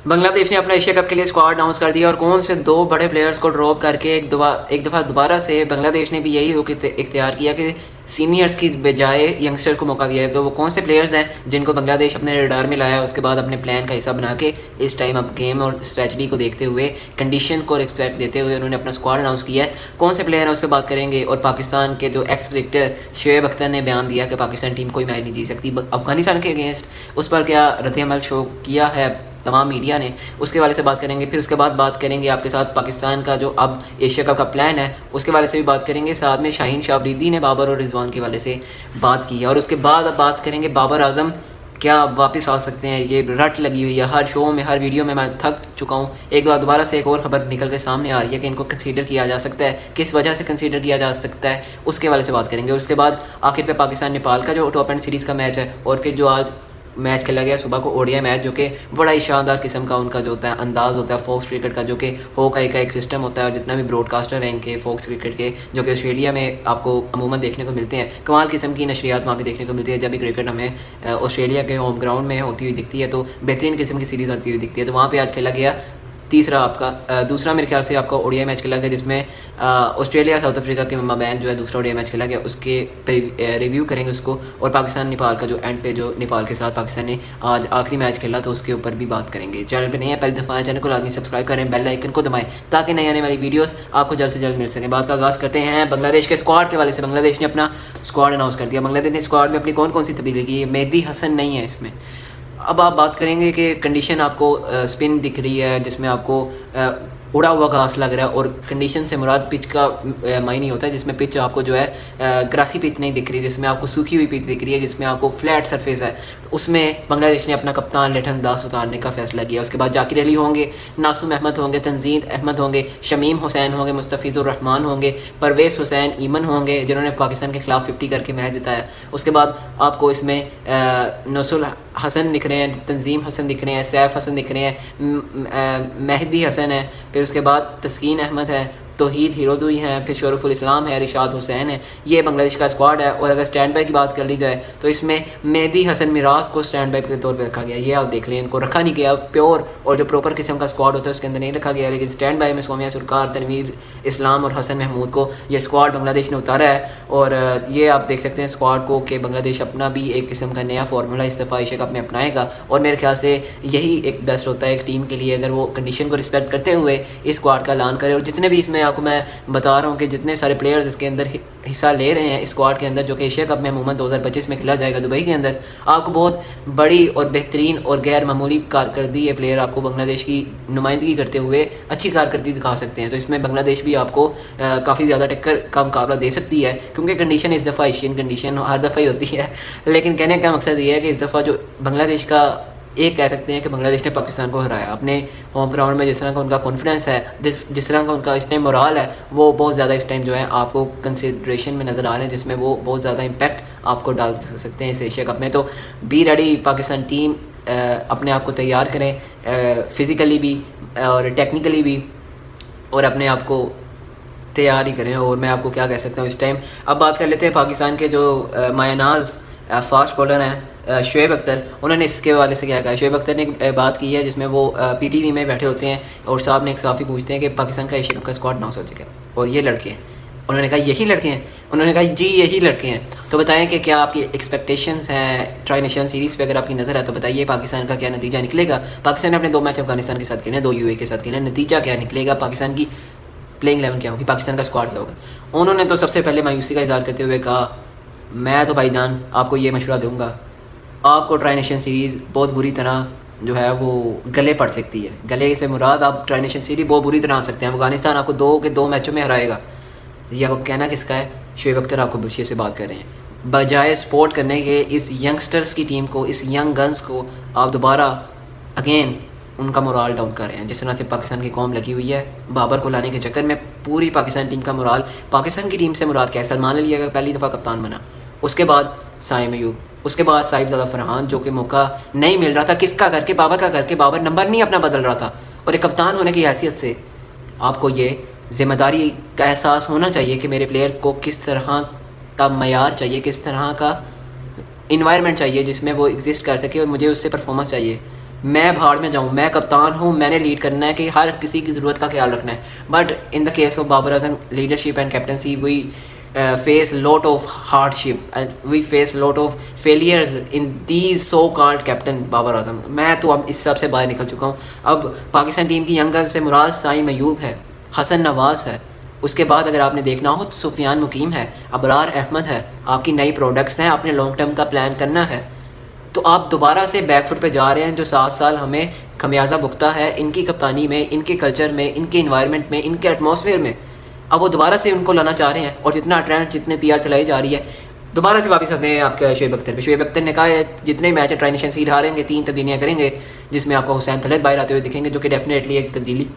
बांग्लादेश ने अपना Asia cup के लिए स्क्वाड अनाउंस कर दिया और कौन से दो बड़े प्लेयर्स को ड्रॉप करके एक दफ़ा दोबारा से बांग्लादेश ने भी यही रुख इख्तियार किया कि सीनियर्स की बजाय यंगस्टर को मौका दिया है। तो वो कौन से प्लेयर्स हैं जिनको बांग्लादेश अपने रडार में लाया, उसके बाद अपने प्लान का हिस्सा बना के इस टाइम अब गेम और स्ट्रेटजी को देखते हुए, कंडीशन को रिस्पेक्ट देते हुए उन्होंने अपना स्क्वाड अनाउंस किया है। कौन से प्लेयर हैं उस पर बात करेंगे। और पाकिस्तान के जो एक्स क्रिकेटर शोएब अख्तर ने बयान दिया कि पाकिस्तान टीम कोई मैच नहीं जीत सकती अफगानिस्तान के अगेंस्ट, उस पर क्या रद्द-ए-अमल शो किया है तमाम मीडिया ने, उसके वाले से बात करेंगे। फिर उसके बाद बात करेंगे आपके साथ पाकिस्तान का जो अब एशिया कप का प्लान है उसके वाले से भी बात करेंगे। साथ में शाहीन शाह अफरीदी ने बाबर और रिजवान के वाले से बात की है। और उसके बाद अब बात करेंगे बाबर आजम क्या वापस आ सकते हैं। ये रट लगी हुई है हर शो में, हर वीडियो में, मैं थक चुका हूँ। एक बार दोबारा से एक और खबर निकल के सामने आ रही है कि इनको कंसीडर किया जा सकता है, किस वजह से कंसीडर किया जा सकता है, उसके वाले से बात करेंगे। और उसके बाद आखिर पे पाकिस्तान नेपाल का जो टॉप एंड सीरीज़ का मैच है और फिर जो आज मैच खेला गया सुबह को ओडीआई मैच, जो कि बड़ा ही शानदार किस्म का उनका जो होता है अंदाज़ होता है फॉक्स क्रिकेट का, जो कि हॉकाई का एक सिस्टम होता है। और जितना भी ब्रॉडकास्टर हैं इनके फॉक्स क्रिकेट के, जो कि ऑस्ट्रेलिया में आपको अमूमन देखने को मिलते हैं, कमाल किस्म की नशरियात वहाँ पे देखने को मिलती है। जब भी क्रिकेट हमें ऑस्ट्रेलिया के होम ग्राउंड में होती हुई दिखती है तो बेहतरीन किस्म की सीरीज़ होती हुई दिखती है। तो वहाँ पर आज खेला गया तीसरा आपका दूसरा मेरे ख्याल से आपका ओडीआई मैच खेला गया, जिसमें ऑस्ट्रेलिया साउथ अफ्रीका के मबैन जो है दूसरा ओडीआई मैच खेला गया, उसके रिव्यू करेंगे उसको। और पाकिस्तान नेपाल का जो एंड पे जो नेपाल के साथ पाकिस्तान ने आज आखिरी मैच खेला तो उसके ऊपर भी बात करेंगे। चैनल पे नहीं है पहली दफ़ा चैनल को लाजमी सब्सक्राइब करें, बेल आइकन को दबाएं ताकि नई आने वाली वीडियोस आपको जल्द से जल्द मिल सकें। बात का आगाज़ करते हैं बांग्लादेश के स्क्वाड के वाले से। बांग्लादेश ने अपना स्क्वाड अनाउंस कर दिया। बांग्लादेश ने स्क्वाड में अपनी कौन कौन सी तब्दीली की है। मेहदी हसन नहीं है इसमें। अब आप बात करेंगे कि कंडीशन आपको स्पिन दिख रही है जिसमें आपको उड़ा हुआ घास लग रहा है, और कंडीशन से मुराद पिच का मायने होता है, जिसमें पिच आपको जो है ग्रासी पिच नहीं दिख रही, जिसमें आपको सूखी हुई पिच दिख रही है, जिसमें आपको फ्लैट सरफेस है। तो उसमें बांग्लादेश ने अपना कप्तान लिटन दास उतारने का फैसला किया। उसके बाद जाकिर अली होंगे, नासुम अहमद होंगे, तंजीद अहमद होंगे, शमीम हुसैन होंगे, मुस्तफ़िज़ुर रहमान होंगे, परवेज़ हुसैन ईमन होंगे जिन्होंने पाकिस्तान के खिलाफ 50 करके मैच जिताया। उसके बाद आपको इसमें नौसुल हसन दिख रहे हैं, तंजीम हसन दिख रहे हैं, सैफ हसन दिख रहे हैं, मेहदी हसन है, फिर उसके बाद तस्कीन अहमद है, तौहीद हिरोदुई हैं, फिर शरफुल इस्लाम है, रिशाद हुसैन है। ये बांग्लादेश का स्क्वाड है। और अगर स्टैंड बाई की बात कर ली जाए तो इसमें मेहदी हसन मिराज को स्टैंड बाई के तौर पे रखा गया। ये आप देख लें, इनको रखा नहीं गया प्योर और जो प्रॉपर किस्म का स्क्वाड होता है उसके अंदर नहीं रखा गया, लेकिन स्टैंड बाई में सोमिया सुरकार, तनवीर इस्लाम और हसन महमूद को ये स्क्वाड बांग्लादेश ने उतारा है। और ये आप देख सकते हैं स्क्वाड को कि बांग्लादेश अपना भी एक किस्म का नया फार्मूला इस दफ़ा एशिया कप में अपनाएगा। और मेरे ख्याल से यही एक बेस्ट होता है एक टीम के लिए, अगर वो कंडीशन को रिस्पेक्ट करते हुए इस स्क्वाड का ऐलान करे। और जितने भी इसमें आपको मैं बता रहा हूँ कि जितने सारे प्लेयर्स इसके अंदर हिस्सा ले रहे हैं इस स्क्वाड के अंदर, जो कि एशिया कप में अमूमन 2025 में खेला जाएगा दुबई के अंदर, आपको बहुत बड़ी और बेहतरीन और गैर मामूली कारकर्दगी ये प्लेयर आपको बांग्लादेश की नुमाइंदगी करते हुए अच्छी कारकर्दगी दिखा सकते हैं। तो इसमें बांग्लादेश भी आपको काफ़ी ज़्यादा टक्कर का मुकाबला दे सकती है, क्योंकि कंडीशन इस दफ़ा एशियन कंडीशन हर दफ़ा ही होती है। लेकिन कहने का मकसद ये है कि इस दफ़ा जो बांग्लादेश का एक कह सकते हैं कि बांग्लादेश ने पाकिस्तान को हराया अपने होम ग्राउंड में। जिस तरह का उनका कॉन्फिडेंस है, जिस तरह का उनका इस टाइम मोराल है, वो बहुत ज़्यादा इस टाइम जो है आपको कंसिडरेशन में नज़र आ रहे हैं, जिसमें वो बहुत ज़्यादा इम्पैक्ट आपको डाल सकते हैं इस एशिया कप में। तो बी रेडी पाकिस्तान टीम, अपने आप को तैयार करें फ़िज़िकली भी और टेक्निकली भी, और अपने आप को तैयार ही करें। और मैं आपको क्या कह सकता हूँ इस टाइम। अब बात कर लेते हैं पाकिस्तान के जो मायनाज फास्ट बॉलर हैं शोएब अख्तर, उन्होंने इसके हवाले से क्या कहा। शोएब अख्तर ने एक बात की है जिसमें वो पीटीवी में बैठे होते हैं और साहब ने एक साफ़ी पूछते हैं कि पाकिस्तान का एशिया कप का स्क्वाड ना सोच सके और ये लड़के हैं। उन्होंने कहा यही लड़के हैं, उन्होंने कहा जी यही लड़के हैं। तो बताएं कि क्या आपकी एक्सपेक्टेशंस हैं ट्राई नेशन सीरीज़ पे, अगर आपकी नज़र है तो बताइए पाकिस्तान का क्या नतीजा निकलेगा। पाकिस्तान ने अपने 2 मैच अफगानिस्तान के साथ खेले, 2 यूएई के साथ खेले, नतीजा क्या निकलेगा, पाकिस्तान की प्लेइंग 11 क्या होगी, पाकिस्तान का स्क्वाड क्या होगा। उन्होंने तो सबसे पहले मायूसी का इज़हार करते हुए कहा, मैं तो भाईजान आपको ये मशवरा दूंगा, आपको ट्राई नेशन सीरीज़ बहुत बुरी तरह जो है वो गले पड़ सकती है। गले से मुराद आप ट्राई नेशन सीरीज़ बहुत बुरी तरह आ सकते हैं। अफगानिस्तान आपको 2 के 2 मैचों में हराएगा। ये आपको कहना किसका है, शोएब अख्तर आपको विषय से बात कर रहे हैं। बजाय सपोर्ट करने के इस यंगस्टर्स की टीम को, इस यंग गन्स को, आप दोबारा अगेन उनका मोराल डाउन कर रहे हैं। जिस तरह से पाकिस्तान की कौम लगी हुई है बाबर को लाने के चक्कर में, पूरी पाकिस्तान टीम का मोराल, पाकिस्तान की टीम से मुराद क्या है, सलमान अली अगर पहली दफ़ा कप्तान बना, उसके बाद साइम अयूब, उसके बाद साहिबजादा फरहान, जो कि मौका नहीं मिल रहा था, किसका करके, बाबर का करके। बाबर नंबर नहीं अपना बदल रहा था, और एक कप्तान होने की हैसियत से आपको ये ज़िम्मेदारी का एहसास होना चाहिए कि मेरे प्लेयर को किस तरह का मयार चाहिए, किस तरह का इन्वायरमेंट चाहिए जिसमें वो एग्जिस्ट कर सके, और मुझे उससे परफॉर्मेंस चाहिए। मैं भाड़ में जाऊँ, मैं कप्तान हूँ, मैंने लीड करना है कि हर किसी की ज़रूरत का ख्याल रखना है। But in the case of Babar Azam leadership and captaincy we face lot of hardship and we face lot of failures in these so called captain Babar Azam. मैं तो अब इस सब से बाहर निकल चुका हूँ। अब पाकिस्तान टीम की यंगर्स से मुराद साइम अयूब है, हसन नवाज है, उसके बाद अगर आपने देखना हो तो सुफियान मुकीम है, अबरार अहमद है। आपकी नई प्रोडक्ट्स हैं, आपने लॉन्ग टर्म का प्लान करना है, तो आप दोबारा से बैकफुट पे जा रहे हैं। जो 7 साल हमें खमियाजा भुगता है इनकी कप्तानी में, इनके कल्चर में, इनके इन्वायरमेंट में, इनके एटमॉस्फेयर में, अब वो दोबारा से उनको लाना चाह रहे हैं। और जितना ट्रेंड, जितने पीआर चलाई जा रही है, दोबारा से वापस आते हैं आपके शोएब अख्तर पे। शोएब अख्तर ने कहा है जितने मैच ट्राई नेशन सीरीज हारेंगे 3 तब्दीलियाँ करेंगे, जिसमें आपको हुसैन तलत बाहर आते हुए दिखेंगे, जो कि डेफिनेटली एक तब्दीली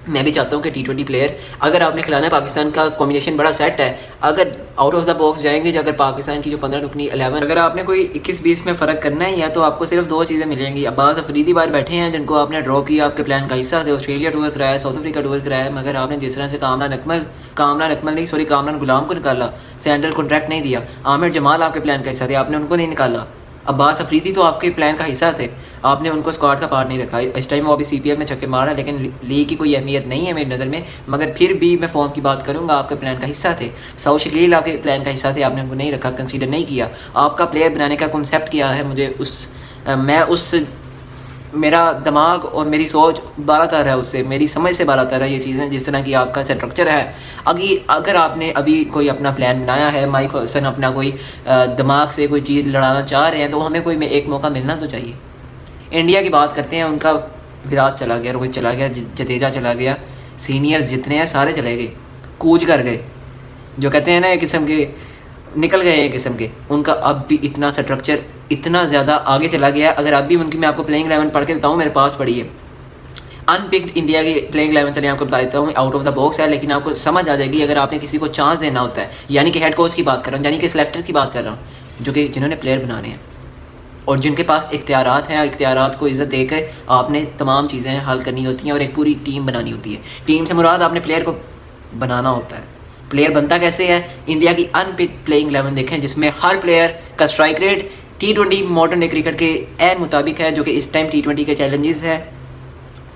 मैं भी चाहता हूँ कि T20 प्लेयर अगर आपने खिलाना है, पाकिस्तान का कॉम्बिनेशन बड़ा सेट है। अगर आउट ऑफ द बॉक्स जाएंगे, जो अगर पाकिस्तान की जो 15 रुकनी 11, अगर आपने कोई 21-20 में फ़र्क करना है, या तो आपको सिर्फ 2 चीज़ें मिलेंगी। अब्बास अफरीदी बाहर बैठे हैं जिनको आपने ड्रॉ किया, आपके प्लान का हिस्सा थे, ऑस्ट्रेलिया टूर कराया, साउथ अफ्रीका टूर कराया, मगर आपने जिस तरह से कामरान गुलाम को निकाला, सैंडल कॉन्ट्रैक्ट नहीं दिया, आमिर जमाल आपके प्लान का हिस्सा थे, आपने उनको नहीं निकाला। अब्बास अफरीदी तो आपके प्लान का हिस्सा थे, आपने उनको स्क्वाड का पार्ट नहीं रखा। इस टाइम वो अभी CPL में छक्के मार रहा है, लेकिन लीग की कोई अहमियत नहीं है मेरी नज़र में, मगर फिर भी मैं फॉर्म की बात करूंगा, आपके प्लान का हिस्सा थे। सऊ शकील आपके प्लान का हिस्सा थे, आपने उनको नहीं रखा, कंसीडर नहीं किया। आपका प्लेयर बनाने का कॉन्सेप्ट क्या है, मुझे मेरा दिमाग और मेरी सोच बालातर है उससे, मेरी समझ से बालातर है ये चीज़ें, जिस तरह की आपका स्ट्रक्चर है। अगर आपने अभी कोई अपना प्लान बनाया है, माइक हसन अपना कोई दिमाग से कोई चीज़ लड़ाना चाह रहे हैं, तो हमें कोई एक मौका मिलना तो चाहिए। इंडिया की बात करते हैं, उनका विराट चला गया, रोहित चला गया, जडेजा चला गया, सीनियर्स जितने हैं सारे चले गए, कूच कर गए, जो कहते हैं ना एक किस्म के निकल गए एक किस्म के। उनका अब भी इतना स्ट्रक्चर इतना ज़्यादा आगे चला गया। अगर अब भी उनकी मैं आपको प्लेइंग 11 पढ़ के बताऊँ, मेरे पास पड़ी है अनपिक्ड इंडिया की प्लेइंग 11, चलिए आपको बता देता हूँ, आउट ऑफ द बॉक्स है, लेकिन आपको समझ आ जाएगी अगर आपने किसी को चांस देना होता है। यानी कि हेड कोच की बात कर रहा हूँ, यानी कि सिलेक्टर की बात कर रहा हूँ, जो कि जिन्होंने प्लेयर बनाने हैं और जिनके पास इख्तियारात हैं। इख्तियारात को इज़्ज़त देकर आपने तमाम चीज़ें हल करनी होती हैं और एक पूरी टीम बनानी होती है। टीम से मुराद आपने प्लेयर को बनाना होता है। प्लेयर बनता कैसे है? इंडिया की अनपिक्ड प्लेइंग 11 देखें, जिसमें हर प्लेयर का strike rate T20 modern day cricket के एन मुताबिक है, जो कि इस टाइम T20 के चैलेंजेस है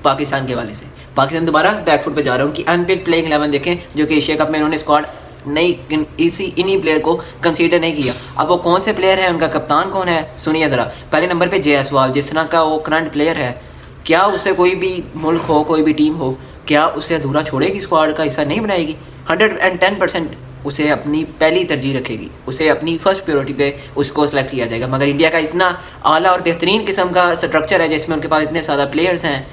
पाकिस्तान के हवाले से। पाकिस्तान दोबारा बैकफुट पे जा रहा है। उनकी अनपिक्ड प्लेइंग 11 देखें, जो कि एशिया कप में उन्होंने स्क्वाड इन्हीं प्लेयर को कंसीडर नहीं किया। अब वो कौन से प्लेयर हैं, उनका कप्तान कौन है, सुनिए ज़रा। पहले नंबर पे जायसवाल, जिस तरह का वो करंट प्लेयर है, क्या उसे कोई भी मुल्क हो, कोई भी टीम हो, क्या उसे अधूरा छोड़ेगी, स्क्वाड का हिस्सा नहीं बनाएगी? 110% उसे अपनी पहली तरजीह रखेगी, उसे अपनी फर्स्ट प्रायोरिटी पे उसको सेलेक्ट किया जाएगा। मगर इंडिया का इतना आला और बेहतरीन किस्म का स्ट्रक्चर है, जिसमें उनके पास इतने ज़्यादा प्लेयर्स हैं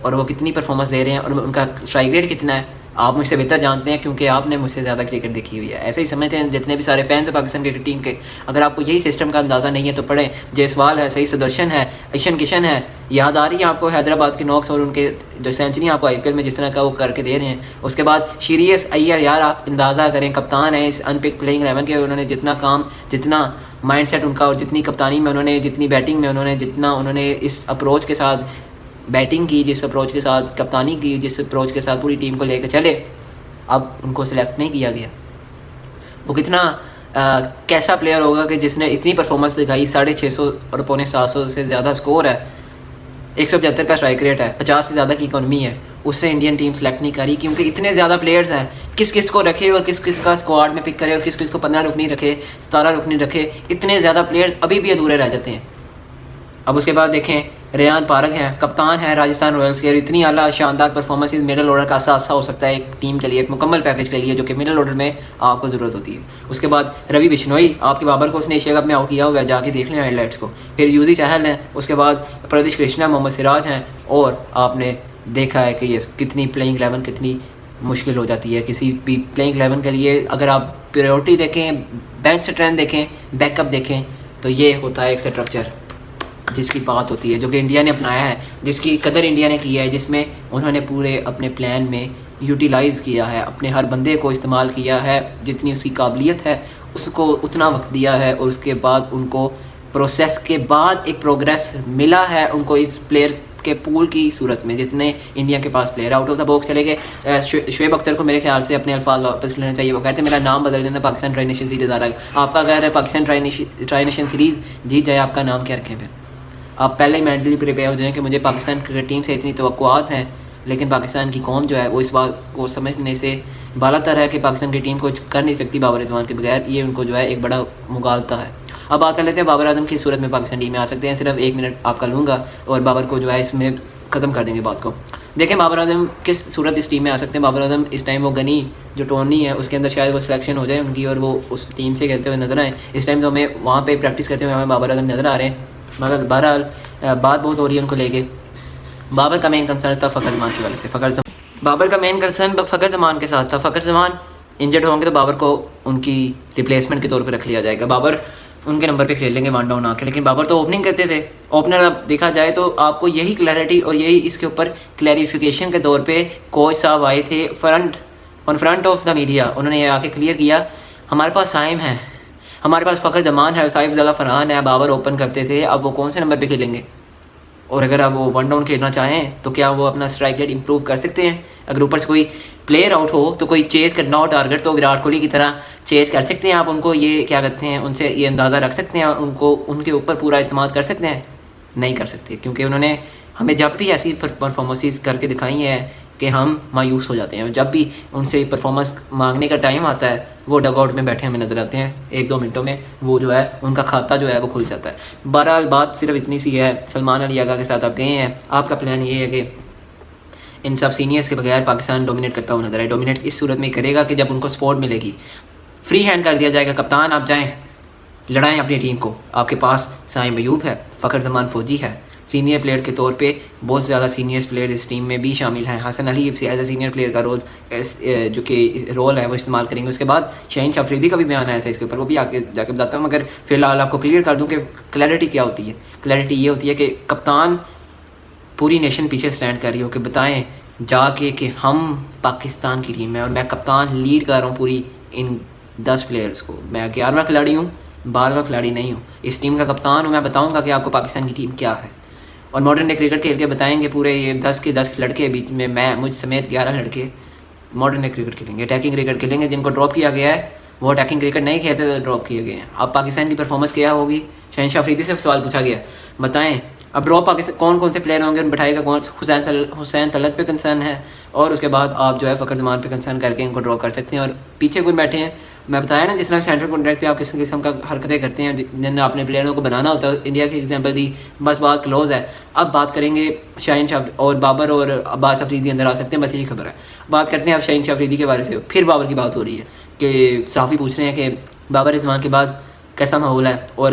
और वो कितनी परफॉर्मेंस दे रहे हैं और उनका स्ट्राइक रेट कितना है, आप मुझसे बेहतर जानते हैं, क्योंकि आपने मुझसे ज़्यादा क्रिकेट देखी हुई है। ऐसे ही समझते हैं जितने भी सारे फैंस हैं पाकिस्तान क्रिकेट टीम के। अगर आपको यही सिस्टम का अंदाज़ा नहीं है तो पढ़ें। जायसवाल है, सही सुदर्शन है, ईशान किशन है, याद आ रही है आपको हैदराबाद के नॉक्स और उनके जो सेंचुरी आपको IPL में जिस तरह का वो करके दे रहे हैं। उसके बाद श्रेयस अय्यर, यार आप अंदाज़ा करें, कप्तान है इस अनपिक्ड प्लेइंग 11 के। उन्होंने जितना माइंडसेट उनका और जितनी कप्तानी में उन्होंने, जितनी बैटिंग में उन्होंने इस अप्रोच के साथ बैटिंग की, जिस अप्रोच के साथ कप्तानी की, जिस अप्रोच के साथ पूरी टीम को लेकर चले, अब उनको सिलेक्ट नहीं किया गया। वो कितना कैसा प्लेयर होगा कि जिसने इतनी परफॉर्मेंस दिखाई, 650 और 750 से ज़्यादा स्कोर है, 175 का स्ट्राइक रेट है, 50 से ज़्यादा की इकोनॉमी है, उससे इंडियन टीम सेलेक्ट नहीं करी, क्योंकि इतने ज़्यादा प्लेयर्स हैं। किस किस को रखे और किस किस का स्क्वाड में पिक करे और किस किस को 15 रुकनी रखे, 17 रुकनी रखे, इतने ज़्यादा प्लेयर्स अभी भी अधूरे रह जाते हैं। अब उसके बाद देखें, रेयान पारक है, कप्तान है राजस्थान रॉयल्स के, इतनी आला शानदार परफॉर्मेंस इस मिडल ऑर्डर का असासा हो सकता है एक टीम के लिए, एक मुकम्मल पैकेज के लिए, जो कि मिडल ऑर्डर में आपको ज़रूरत होती है। उसके बाद रवि बिश्नोई, आपके बाबर को उसने एशिया कप में आउट किया हुआ है, जाके देख लें हाईलाइट्स को। फिर यूजी चहल हैं, उसके बाद प्रदीश कृष्णा, मोहम्मद सिराज हैं, और आपने देखा है कि ये कितनी प्लेइंग 11 कितनी मुश्किल हो जाती है किसी भी प्लेइंग 11 के लिए। अगर आप प्रायोरिटी देखें, बेंच स्ट्रेंथ देखें, बैकअप देखें, तो ये होता है एक स्ट्रक्चर जिसकी बात होती है, जो कि इंडिया ने अपनाया है, जिसकी कदर इंडिया ने की है, जिसमें उन्होंने पूरे अपने प्लान में यूटिलाइज़ किया है, अपने हर बंदे को इस्तेमाल किया है, जितनी उसकी काबिलियत है उसको उतना वक्त दिया है, और उसके बाद उनको प्रोसेस के बाद एक प्रोग्रेस मिला है उनको इस प्लेयर के पूल की सूरत में, जितने इंडिया के पास player out of the box चले गए। शोएब अख्तर को मेरे ख्याल से अपने अल्फाज वापस लेना चाहिए। वो कहते हैं मेरा नाम बदल देना, पाकिस्तान ट्राई नेशन सीरीज़ आ रहा है। आपका अगर पाकिस्तान ट्राई नेशन सीरीज़ जीत जाए, आपका नाम क्या रखें फिर? आप पहले ही मेंटली प्रिपेयर हो जाएं कि मुझे पाकिस्तान क्रिकेट टीम से इतनी तवक्कुआत हैं, लेकिन पाकिस्तान की कौम जो है वो इस बात को समझने से बालातर है कि पाकिस्तान की टीम कुछ कर नहीं सकती बाबर रिजवान के बगैर। ये उनको जो है एक बड़ा मुगालता है। अब बात कर लेते हैं बाबर आजम की सूरत में पाकिस्तान टीम में आ सकते हैं। सिर्फ 1 मिनट आपका लूँगा और बाबर को जो है इसमें ख़त्म कर देंगे बात को। देखें बाबर आजम किस सूरत इस टीम में आ सकते हैं। बाबर आजम इस टाइम वो गनी जो टोनी है उसके अंदर शायद वो सिलेक्शन हो जाए उनकी और वो उस टीम से खेलते हुए नजर आए। इस टाइम तो हमें वहाँ पे प्रैक्टिस करते हुए हमें बाबर आजम नज़र आ रहे हैं, मगर बहरहाल बात बहुत हो रही है उनको लेके। बाबर का मेन कंसर्न था फ़खर जमान की वजह से। बाबर का मेन कंसर्न फ़खर जमान के साथ था। फ़खर जमान इंजर्ड होंगे तो बाबर को उनकी रिप्लेसमेंट के तौर पर रख लिया जाएगा। बाबर उनके नंबर पे खेल लेंगे वन डाउन आके, लेकिन बाबर तो ओपनिंग करते थे। ओपनर अब देखा जाए तो आपको यही क्लैरिटी और यही इसके ऊपर क्लैरिफिकेशन के तौर पे कोच साहब आए थे फ्रंट ऑफ द मीडिया। उन्होंने ये आके क्लियर किया हमारे पास साइम है, हमारे पास फ़खर जमान है, साइफ ज़्यादा फरहान है। बाबर ओपन करते थे, अब वो कौन से नंबर पर खेलेंगे? और अगर आप वो वन डाउन खेलना चाहें तो क्या वो अपना स्ट्राइक रेट इंप्रूव कर सकते हैं? अगर ऊपर से कोई प्लेयर आउट हो तो कोई चेज़ करना हो टारगेट तो विराट कोहली की तरह चेज़ कर सकते हैं आप उनको, ये क्या कहते हैं, उनसे ये अंदाज़ा रख सकते हैं, उनको उनके ऊपर पूरा इत्मीनान कर सकते हैं? नहीं कर सकते, क्योंकि उन्होंने हमें जब भी ऐसी परफॉर्मेंसेस करके दिखाई है कि हम मायूस हो जाते हैं। जब भी उनसे परफॉर्मेंस मांगने का टाइम आता है वो डग आउट में बैठे हमें नज़र आते हैं। 1-2 मिनटों में वो जो है उनका खाता जो है वो खुल जाता है। बहरहाल बात सिर्फ इतनी सी है। सलमान अली आगा के साथ आप गए हैं, आपका प्लान ये है कि इन सब सीनियर्स के बगैर पाकिस्तान डोमिनेट करता हुआ नजर आए। डोमिनेट इस सूरत में करेगा कि जब उनको सपोर्ट मिलेगी, फ्री हैंड कर दिया जाएगा, कप्तान आप जाएँ लड़ाएँ अपनी टीम को। आपके पास साइम अयूब है, फ़खर जमान फौजी है, सीनियर प्लेयर के तौर पे बहुत ज़्यादा सीनियर प्लेयर इस टीम में भी शामिल हैं। Hasan Ali as a senior player का रोल जो कि रोल है वो इस्तेमाल करेंगे। उसके बाद शाहीन शाह अफरीदी का भी बयान आया था इसके ऊपर, वो भी आगे जाके बताता हूँ। मगर फ़िलहाल आपको क्लियर कर दूँ कि क्लैरिटी क्या होती है। क्लैरिटी ये होती है कि कप्तान पूरी नेशन पीछे स्टैंड कर रही हो कि बताएँ जाके कि हम पाकिस्तान की टीम है और मैं कप्तान लीड कर रहा हूँ पूरी इन 10 प्लेयर्स को। मैं 11वां खिलाड़ी हूँ, 12वां खिलाड़ी नहीं हूँ, इस टीम का कप्तान हूँ। मैं बताऊँगा कि आपको पाकिस्तान की टीम क्या है और मॉडर्न डे क्रिकेट खेल के बताएंगे पूरे ये 10 के 10 लड़के बीच में, मैं मुझ समेत 11 लड़के मॉडर्न डे क्रिकेट खेलेंगे, अटैकिंग क्रिकेट खेलेंगे। जिनको ड्रॉप किया गया है वो अटैकिंग क्रिकेट नहीं खेलते तो ड्रॉप किए गए हैं। अब पाकिस्तान की परफॉर्मेंस क्या होगी? शाहीन शाह अफरीदी से सवाल पूछा गया, बताएं अब ड्रॉप पाकिस्तान कौन कौन से प्लेयर होंगे उन बैठाएगा कौन? हुसैन तलत पे कंसर्न है और उसके बाद आप जो है फ़खर जमान पे कंसर्न करके इनको ड्रॉप कर सकते हैं। और पीछे कौन बैठे हैं? मैं बताया ना, जिस तरह सेंट्रल कॉन्ट्रैक्ट पे आप किस किस्म का हरकतें करते हैं, जिन अपने प्लेयरों को बनाना होता है। इंडिया की एग्जांपल दी, बस बात क्लोज है। अब बात करेंगे शाहीन शाह और बाबर और अब्बास अफरीदी अंदर आ सकते हैं, बस यही खबर है। बात करते हैं अब शाहीन शाह अफरीदी के बारे से। फिर बाबर की बात हो रही है कि सहाफ़ी पूछ रहे हैं कि बाबर रिजवान के बाद कैसा माहौल है और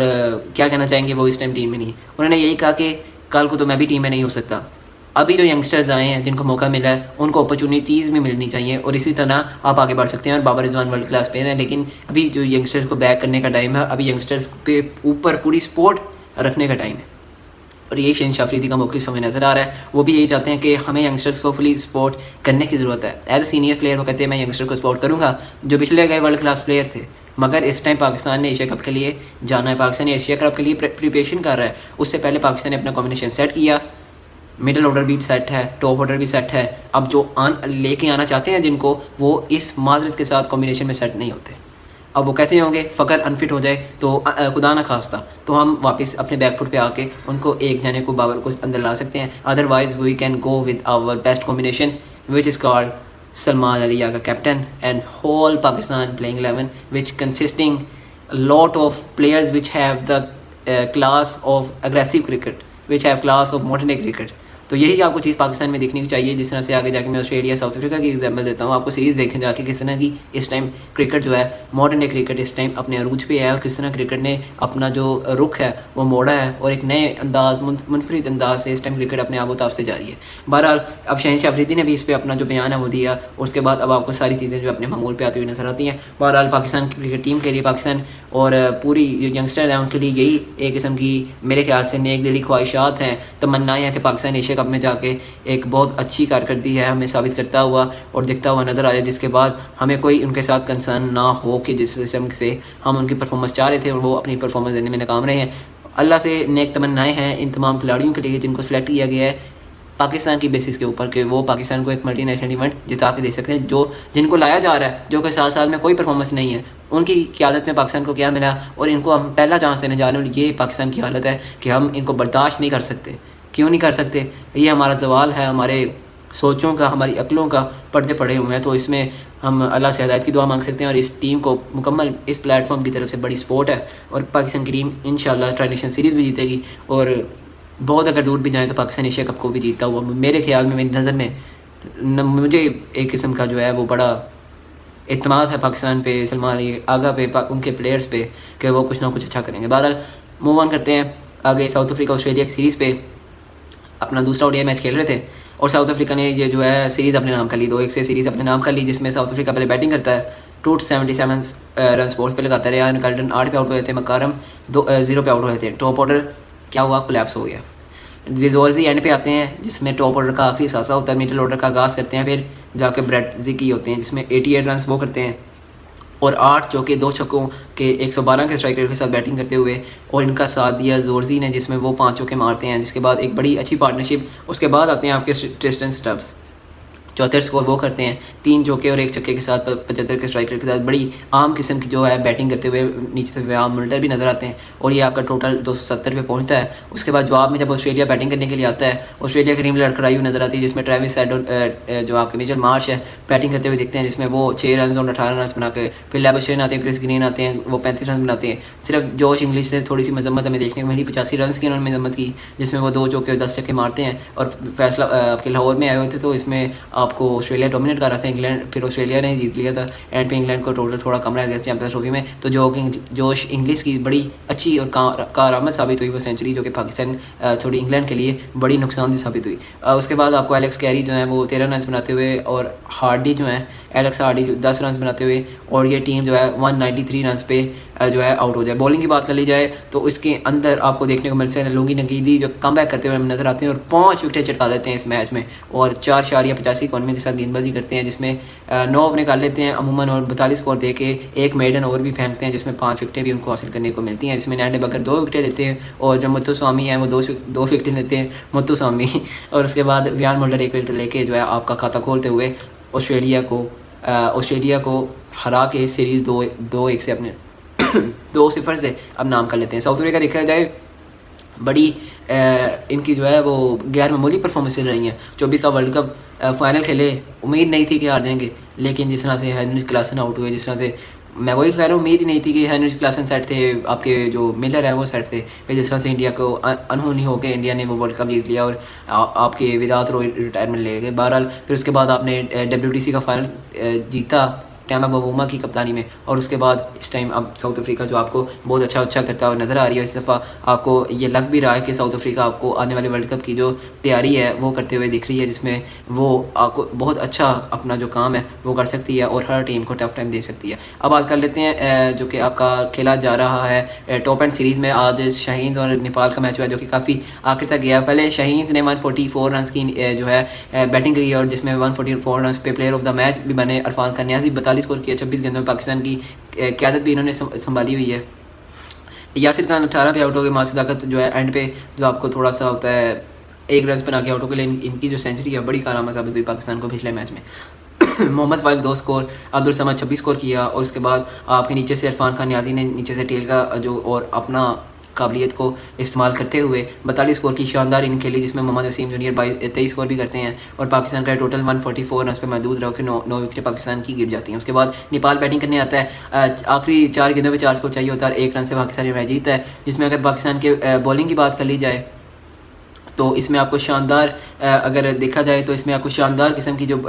क्या कहना चाहेंगे, वो इस टाइम टीम में नहीं है। उन्होंने यही कहा कि कल को तो मैं भी टीम में नहीं हो सकता। अभी जो यंगस्टर्स आए हैं जिनको मौका मिला है उनको अपॉर्चुनिटीज़ भी मिलनी चाहिए और इसी तरह आप आगे बढ़ सकते हैं। और Babar Rizwan world class player हैं, लेकिन अभी जो यंगस्टर्स को बैक करने का टाइम है, अभी यंगस्टर्स के ऊपर पूरी सपोर्ट रखने का टाइम है। और ये शाहीन शाह अफरीदी का मौक़िफ़ हमें नज़र आ रहा है। वो भी यही चाहते हैं कि हमें यंगस्टर्स को फुली सपोर्ट करने की ज़रूरत है। एज ए सीनियर प्लेयर वो कहते हैं मैं यंगस्टर को सपोर्ट करूँगा जो पिछले गए वर्ल्ड क्लास प्लेयर थे, मगर इस टाइम पाकिस्तान ने एशिया कप के लिए जाना है, पाकिस्तान एशिया कप के लिए प्रिपरेशन कर रहा है। उससे पहले पाकिस्तान ने अपना कॉम्बिनेशन सेट किया, मिडिल ऑर्डर भी सेट है, टॉप ऑर्डर भी सेट है। अब जो लेके आना चाहते हैं जिनको, वो इस माजरत के साथ कॉम्बिनेशन में सेट नहीं होते। अब वो कैसे होंगे? फ़खर अनफिट हो जाए तो खुदा ना खास्ता तो हम वापस अपने बैक फुट पे आके उनको एक जाने को बाबर को अंदर ला सकते हैं। Otherwise we can go with our best combination which is called Salman Ali Agha captain and whole Pakistan playing 11 which consisting lot of players which have the class of aggressive cricket, which have class of modern day cricket। तो यही आपको चीज़ पाकिस्तान में देखने की चाहिए। जिस तरह से आगे जाके मैं ऑस्ट्रेलिया साउथ अफ्रीका की एग्जांपल देता हूँ, आपको सीरीज़ देखें जाके किस तरह की इस टाइम क्रिकेट जो है मॉडर्न डे क्रिकेट इस टाइम अपने अरूज पे है और किस तरह क्रिकेट ने अपना जो रुख है वो मोड़ा है और एक नए अंदाज मुनफरिद अंदाज से इस टाइम क्रिकेट अपने आप उतार से जा रही है। बहरहाल अब शाहीन शाह अफरीदी ने भी इस पर अपना जो बयान है वो दिया, उसके बाद अब आपको सारी चीज़ें जो अपने मामूल पर आती हुई नजर आती हैं। बहरहाल पाकिस्तान की क्रिकेट टीम के लिए, पाकिस्तान और पूरी जो यंगस्टर हैं उनके लिए यही एक किस्म की मेरे ख्याल से नेक दिली ख्वाहिशात हैं, तमन्नाएँ हैं कि पाकिस्तान एशिया कप में जाके एक बहुत अच्छी कारकर्दगी है हमें साबित करता हुआ और दिखता हुआ नज़र आया, जिसके बाद हमें कोई उनके साथ कंसर्न ना हो कि जिस किस्म से हम उनकी परफॉर्मेंस चाह रहे थे और वो अपनी परफॉर्मेंस देने में नाकाम रहे हैं। अल्लाह से नेक तमन्नाएं हैं इन तमाम खिलाड़ियों के लिए जिनको सेलेक्ट किया गया है पाकिस्तान की बेसिस के ऊपर कि वो पाकिस्तान को एक मल्टीनेशनल इवेंट जिता के दे सकते हैं। जो जिनको लाया जा रहा है, जो कि 7 साल में कोई परफॉर्मेंस नहीं है, उनकी क़यादत में पाकिस्तान को क्या मिला और इनको हम पहला चांस देने जा रहे हैं। ये पाकिस्तान की हालत है कि हम इनको बर्दाश्त नहीं कर सकते। क्यों नहीं कर सकते? ये हमारा सवाल है, हमारे सोचों का, हमारी अक्लों का पर्दे पड़े हुए हैं। तो इसमें हम अल्लाह से हिदायत की दुआ मांग सकते हैं और इस टीम को मुकम्मल इस प्लेटफॉर्म की तरफ से बड़ी सपोर्ट है और पाकिस्तान की टीम इंशाल्लाह ट्रांजिशन सीरीज़ भी जीतेगी और बहुत अगर दूर भी जाए तो पाकिस्तान एशिया कप को भी जीतता हुआ मेरे ख्याल में, मेरी नज़र में मुझे एक किस्म का जो है वो बड़ा इत्मीनान है पाकिस्तान पे, सलमान अली आगा पे, उनके प्लेयर्स पे कि वो कुछ ना कुछ अच्छा करेंगे। बहरहाल मूव ऑन करते हैं आगे। साउथ अफ्रीका ऑस्ट्रेलिया की सीरीज़ पे अपना दूसरा ओडीआई मैच खेल रहे थे और साउथ अफ्रीका ने ये जो है सीरीज़ अपने नाम कर ली, 2-1 से सीरीज़ अपने नाम कर ली, जिसमें साउथ अफ्रीका पहले बैटिंग करता है, 277 रन स्पोर्ट्स पे लगाता है। यान कार्ल्टन 8 पे आउट हुए थे, मकारम 0 पे आउट हुए थे। टॉप ऑर्डर क्या हुआ? कोलैप्स हो गया। ज़ोरज़ी एंड पे आते हैं जिसमें टॉप ऑर्डर का आखिरी सासा होता है, मिडल ऑर्डर का आगाज़ करते हैं, फिर जाके ब्रेट ज़िकी होते हैं जिसमें 88 रन वो करते हैं और 8 चौके 2 छक्कों के 112 के स्ट्राइक रेट के साथ बैटिंग करते हुए, और इनका साथ दिया ज़ोरज़ी ने जिसमें वो 5 चौके मारते हैं, जिसके बाद एक बड़ी अच्छी पार्टनरशिप। उसके बाद आते हैं आपके ट्रिस्टन स्टब्स, 74 स्कोर वो करते हैं, 3 चौके और 1 छक्के के साथ 75 के स्ट्राइक रेट के साथ बड़ी आम किस्म की जो है बैटिंग करते हुए नीचे से व्याम मुल्टर भी नज़र आते हैं और ये आपका टोटल 270 पे पहुंचता है। उसके बाद जवाब में जब ऑस्ट्रेलिया बैटिंग करने के लिए आता है, ऑस्ट्रेलिया की टीम लड़खड़ाई हुई नज़र आती है जिसमें ट्रेविस हेड जो आपके मिचेल मार्श है बैटिंग करते हुए दिखते हैं, जिसमें वो 6 रन और 18 रन बना के, फिर लैबुशेन आते हैं, क्रिस ग्रीन आते हैं, वो 35 रन बनाते हैं। सिर्फ जोश इंग्लिश से थोड़ी सी मजम्मत हमें देखने को मिली, 85 रन की उन्होंने मजम्मत की, जिसमें वो 2 चौके और 10 छक्के मारते हैं और फैसला आपके लाहौर में आए हुए थे। तो इसमें आपको ऑस्ट्रेलिया डोमिनेट कर रहा था इंग्लैंड, फिर ऑस्ट्रेलिया ने जीत लिया था एंड पे इंग्लैंड को टोटल थोड़ा कम रह गया चैंपियंस ट्रॉफी में। तो जोश इंग्लिश की बड़ी अच्छी और कारआमद साबित हुई वो सेंचुरी, जो कि पाकिस्तान थोड़ी इंग्लैंड के लिए बड़ी नुकसानदेह साबित हुई। उसके बाद आपको एलेक्स कैरी जो है वो 13 रन बनाते हुए और हार्डी जो है एलेक्स हार्डी 10 रन बनाते हुए, और ये टीम जो है 193 रन पे जो है आउट हो जाए। बॉलिंग की बात कर ली जाए तो इसके अंदर आपको देखने को मिलते हैं लुंगी नकीदी जो कम बैक करते हुए नजर आते हैं और 5 विकेटें चटका देते हैं इस मैच में और 4.85 इकॉनमी के साथ गेंदबाजी करते हैं, जिसमें 9 ओवर कर लेते हैं अमूमन और 42 स्कोर दे के एक मेडन ओवर भी फेंकते हैं जिसमें 5 विकेटें भी उनको हासिल करने को मिलती हैं, जिसमें नैंडे बकर 2 विकेटें लेते हैं और जो मुत्तु स्वामी है वो 2 विकेटें लेते हैं, मुत्तु स्वामी और उसके बाद व्यान मुल्टर 1 विकेट लेके जो है आपका खाता खोलते हुए ऑस्ट्रेलिया को हरा के सीरीज़ 2-1 से अपने 2-0 से अब नाम कर लेते हैं। साउथ अफ्रीका देखा जाए बड़ी इनकी जो है वो गैर मामूली परफॉर्मेंस रही हैं। 24 का वर्ल्ड कप फाइनल खेले, उम्मीद नहीं थी कि हार जाएंगे, लेकिन जिस तरह से हेनरी क्लासन आउट हुए, जिस तरह से मैं वही कह रहा हूँ उम्मीद ही नहीं थी कि हेनरी क्लासन सेट थे, आपके जो मिलर है वो सेट थे, फिर जिस तरह से इंडिया को अनहोनी होकर इंडिया ने वो वर्ल्ड कप जीत लिया और आपके विदाउट रिटायरमेंट ले गए। बहरहाल फिर उसके बाद आपने WTC का फाइनल जीता टैमा बबूमा की कप्तानी में, और उसके बाद इस टाइम अब साउथ अफ्रीका जो आपको बहुत अच्छा करता हुआ नज़र आ रही है। इस दफ़ा आपको ये लग भी रहा है कि साउथ अफ्रीका आपको आने वाले वर्ल्ड कप की जो तैयारी है वो करते हुए दिख रही है, जिसमें वो आपको बहुत अच्छा अपना जो काम है वो कर सकती है और हर टीम को टफ टाइम दे सकती है। अब बात कर लेते हैं जो कि आपका खेला जा रहा है टॉप एंड सीरीज़ में। आज शाहीन और नेपाल का मैच हुआ जो कि काफ़ी आखिर तक गया। पहले शाहीन ने 144 रन की जो है बैटिंग करी और जिसमें 144 रन पे प्लेयर ऑफ द मैच भी बने अरफान खान, 42 स्कोर किया, 26 गेंदों में पाकिस्तान की क़यादत भी इन्होंने संभाली हुई है। यासिर खान 18 पे आउट हो गए, मासूद ताकत जो है एंड पे जो आपको थोड़ा सा होता है 1 रन बना के आउट हो गए, लेकिन इनकी जो सेंचुरी है बड़ी कारआमद साबित हुई पाकिस्तान को पिछले मैच में। मोहम्मद फाइक 2 स्कोर, अब्दुल समद 26 स्कोर किया और उसके बाद आपके नीचे से इरफान खान नियाज़ी ने नीचे से टेल का जो और अपना काबिलियत को इस्तेमाल करते हुए 42 स्कोर की शानदार इनिंग खेली, जिसमें मोहम्मद वसीम जूनियर 23 स्कोर भी करते हैं और पाकिस्तान का टोटल 144 रन पे महदूद रहो कि 9 विकेटें पाकिस्तान की गिर जाती हैं। उसके बाद नेपाल बैटिंग करने आता है, आखिरी 4 गेंदों में 4 स्कोर चाहिए होता है, 1 रन से पाकिस्तान मैच जीतता है, जिसमें अगर पाकिस्तान के बॉलिंग की बात कर ली जाए तो इसमें आपको शानदार अगर देखा जाए तो इसमें आपको शानदार किस्म की जो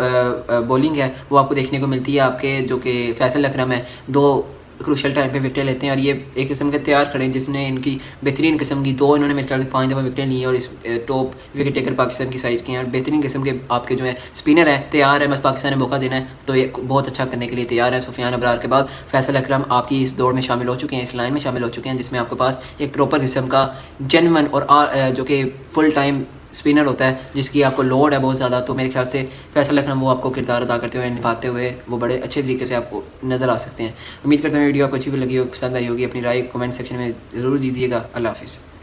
बॉलिंग है वो आपको देखने को मिलती है। आपके जो कि फैसल अकरम है 2 क्रूशल टाइम पे विकेटें लेते हैं और ये एक किस्म के तैयार खड़े हैं जिसने इनकी बेहतरीन किस्म की 2 इन्होंने मेरे ख्याल से 5 दफ़ा विकेटें ली और इस टॉप विकेट टेकर पाकिस्तान की साइड के हैं और बेहतरीन किस्म के आपके जो है स्पिनर है तैयार है, बस पाकिस्तान ने मौका देना है तो ये बहुत अच्छा करने के लिए तैयार है। सुफियान अबरार के बाद फैसल अकरम आपकी इस दौड़ में शामिल हो चुके हैं, इस लाइन में शामिल हो चुके हैं, जिसमें आपके पास एक प्रॉपर किस्म का जेन्युइन और जो कि फुल टाइम स्पिनर होता है जिसकी आपको लोड है बहुत ज़्यादा। तो मेरे ख्याल से फैसल अकरम वो आपको किरदार अदा करते हुए निभाते हुए वो बड़े अच्छे तरीके से आपको नज़र आ सकते हैं। उम्मीद करता हूँ वीडियो आपको अच्छी भी लगी हो, पसंद आई होगी। अपनी राय कमेंट सेक्शन में ज़रूर दीजिएगा। अल्लाह हाफिज़।